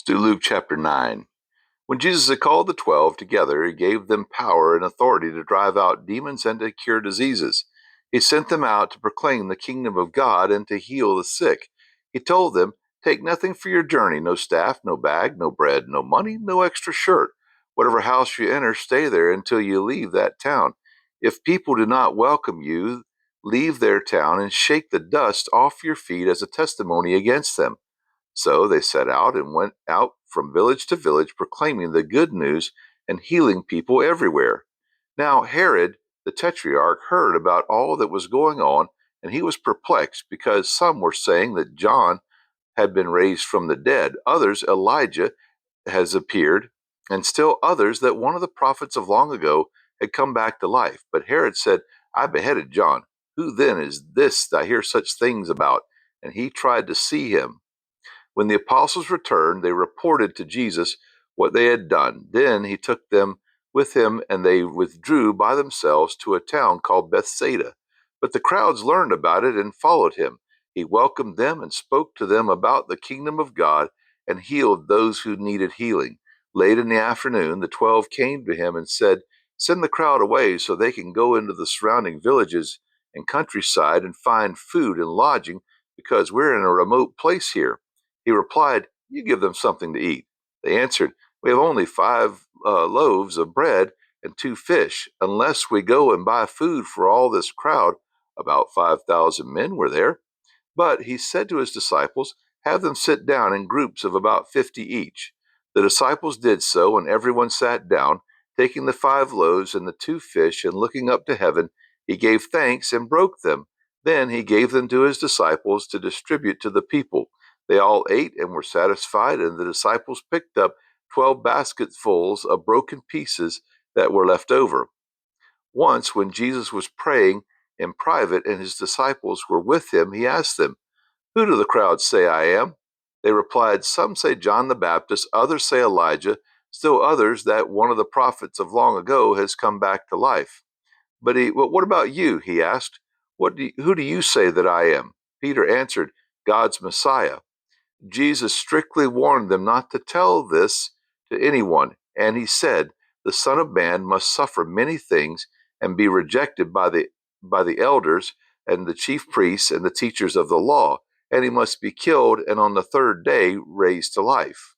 Do Luke chapter 9. When Jesus had called the 12 together, he gave them power and authority to drive out demons and to cure diseases. He sent them out to proclaim the kingdom of God and to heal the sick. He told them, "Take nothing for your journey, no staff, no bag, no bread, no money, no extra shirt. Whatever house you enter, stay there until you leave that town. If people do not welcome you, leave their town and shake the dust off your feet as a testimony against them." So they set out and went out from village to village, proclaiming the good news and healing people everywhere. Now Herod the Tetrarch heard about all that was going on, and he was perplexed, because some were saying that John had been raised from the dead, others Elijah has appeared, and still others that one of the prophets of long ago had come back to life. But Herod said, "I beheaded John. Who then is this that I hear such things about?" And he tried to see him. When the apostles returned, they reported to Jesus what they had done. Then he took them with him, and they withdrew by themselves to a town called Bethsaida. But the crowds learned about it and followed him. He welcomed them and spoke to them about the kingdom of God and healed those who needed healing. Late in the afternoon, the 12 came to him and said, "Send the crowd away so they can go into the surrounding villages and countryside and find food and lodging, because we're in a remote place here." He replied, "You give them something to eat." They answered, "We have only five loaves of bread and 2 fish. Unless we go and buy food for all this crowd," about 5,000 men were there. But he said to his disciples, "Have them sit down in groups of about 50 each." The disciples did so, and everyone sat down. Taking the 5 loaves and the 2 fish, and looking up to heaven, he gave thanks and broke them. Then he gave them to his disciples to distribute to the people. They all ate and were satisfied, and the disciples picked up 12 basketfuls of broken pieces that were left over. Once, when Jesus was praying in private and his disciples were with him, he asked them, "Who do the crowd say I am?" They replied, "Some say John the Baptist, others say Elijah, still others that one of the prophets of long ago has come back to life." Well, what about you?" he asked. Who do you say that I am?" Peter answered, "God's Messiah." Jesus strictly warned them not to tell this to anyone, and he said, "The Son of Man must suffer many things and be rejected by the elders and the chief priests and the teachers of the law, and he must be killed and on the third day raised to life."